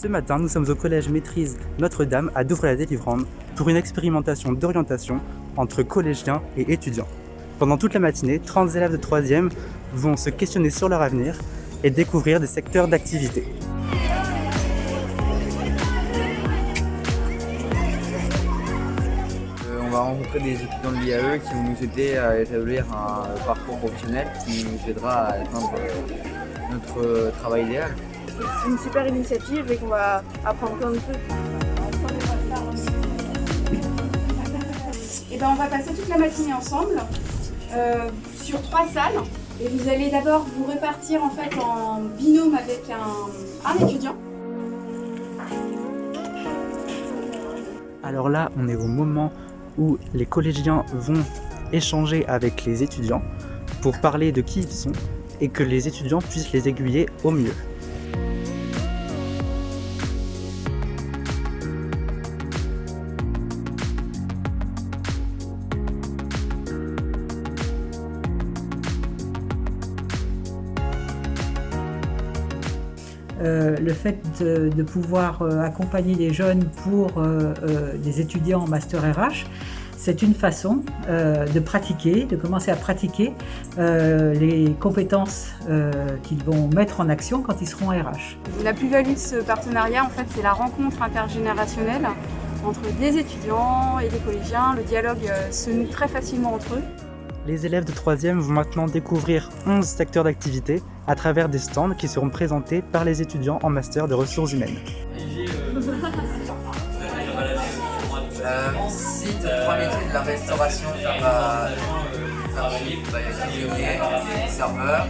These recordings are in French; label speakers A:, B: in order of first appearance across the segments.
A: Ce matin, nous sommes au collège Maîtrise Notre-Dame à Douvres-la-Délivrande pour une expérimentation d'orientation entre collégiens et étudiants. Pendant toute la matinée, 30 élèves de 3e vont se questionner sur leur avenir et découvrir des secteurs d'activité.
B: On va rencontrer des étudiants de l'IAE qui vont nous aider à établir un parcours professionnel qui nous aidera à atteindre notre travail idéal.
C: C'est une super initiative et qu'on va apprendre plein de trucs.
D: Et on va passer toute la matinée ensemble sur 3 salles. Et vous allez d'abord vous répartir en fait en binôme avec un étudiant.
A: Alors là, on est au moment où les collégiens vont échanger avec les étudiants pour parler de qui ils sont et que les étudiants puissent les aiguiller au mieux.
E: Le fait de pouvoir accompagner les jeunes pour des étudiants en master RH, c'est une façon de pratiquer, de commencer à pratiquer les compétences qu'ils vont mettre en action quand ils seront RH.
D: La plus-value de ce partenariat, en fait, c'est la rencontre intergénérationnelle entre des étudiants et des collégiens. Le dialogue se noue très facilement entre eux.
A: Les élèves de 3e vont maintenant découvrir 11 secteurs d'activité à travers des stands qui seront présentés par les étudiants en master de ressources humaines.
B: Site 3 métiers de la restauration, ça va cuisinier, serveur.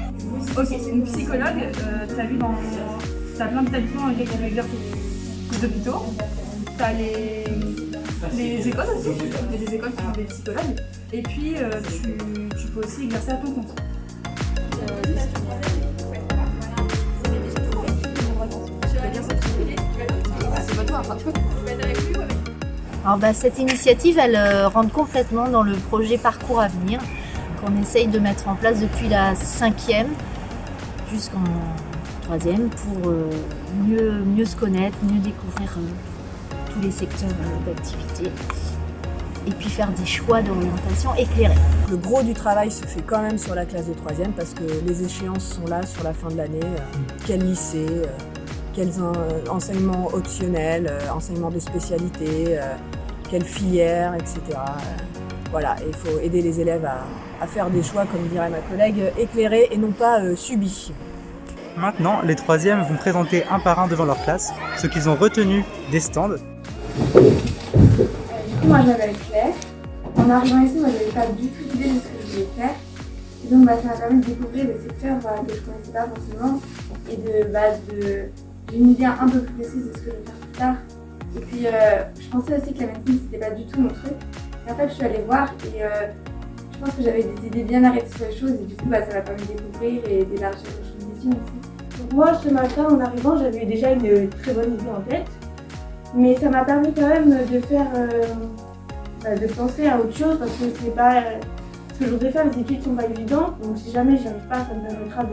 D: Ok, c'est une psychologue. T'as vu t'as plein d'établissements avec lesquels exercer des hôpitaux. T'as les écoles aussi. Il y a des écoles qui ont des psychologues. Et puis tu peux aussi exercer à ton compte.
F: Alors cette initiative, elle rentre complètement dans le projet Parcours Avenir qu'on essaye de mettre en place depuis la 5e jusqu'en 3e pour mieux se connaître, mieux découvrir tous les secteurs d'activité et puis faire des choix d'orientation éclairés.
C: Le gros du travail se fait quand même sur la classe de 3e parce que les échéances sont là sur la fin de l'année. Quel lycée, quels enseignements optionnels, enseignements de spécialité, quelle filière, etc. Voilà, il faut aider les élèves à faire des choix, comme dirait ma collègue, éclairés et non pas subis.
A: Maintenant, les 3e vont présenter un par un devant leur classe ce qu'ils ont retenu des stands.
G: Moi je m'appelle Claire. En arrivant ici, moi j'avais pas du tout d'idée de ce que je voulais faire. Et donc ça m'a permis de découvrir des secteurs que je connaissais pas forcément et j'ai une idée un peu plus précise de ce que je vais faire plus tard. Et puis je pensais aussi que la médecine c'était pas du tout mon truc. Et en fait je suis allée voir et je pense que j'avais des idées bien arrêtées sur les choses et du coup ça m'a permis de découvrir et d'élargir le champ de vision aussi.
H: Donc moi ce matin en arrivant j'avais déjà une très bonne idée en tête. Mais ça m'a permis quand même de faire, de penser à autre chose parce que c'est pas ce que je voudrais faire, les études sont pas évidentes. Donc si jamais j'y arrive pas, ça me permettra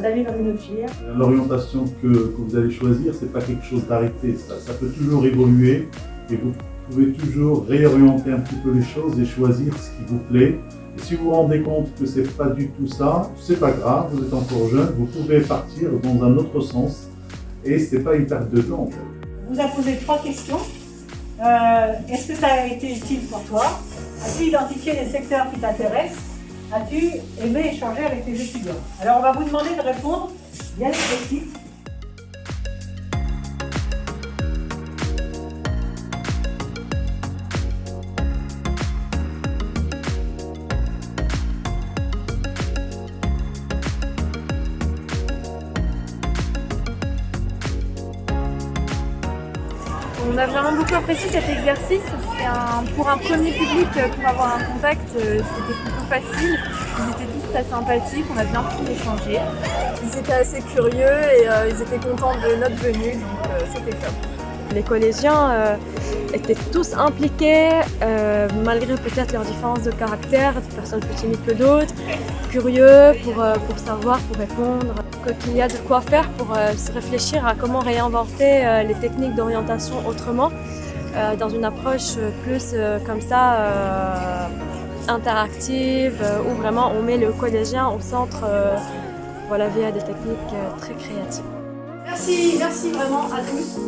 H: d'aller vers une autre filière.
I: L'orientation que vous allez choisir, c'est pas quelque chose d'arrêté. Ça peut toujours évoluer et vous pouvez toujours réorienter un petit peu les choses et choisir ce qui vous plaît. Et si vous vous rendez compte que c'est pas du tout ça, c'est pas grave, vous êtes encore jeune, vous pouvez partir dans un autre sens et c'est pas une perte de temps en fait.
E: On vous a posé 3 questions. Est-ce que ça a été utile pour toi? As-tu identifié les secteurs qui t'intéressent? As-tu aimé échanger avec tes étudiants? Alors on va vous demander de répondre bien explicite.
C: On a vraiment beaucoup apprécié cet exercice. Pour un premier public, pour avoir un contact, c'était plutôt facile. Ils étaient tous très sympathiques, on a bien pu échanger. Ils étaient assez curieux et ils étaient contents de notre venue, donc c'était top.
J: Les collégiens étaient tous impliqués, malgré peut-être leurs différences de caractère, des personnes plus timides que d'autres, curieux pour savoir, pour répondre, qu'il y a de quoi faire pour se réfléchir à comment réinventer les techniques d'orientation autrement, dans une approche plus comme ça, interactive, où vraiment on met le collégien au centre via des techniques très créatives.
D: Merci vraiment à tous.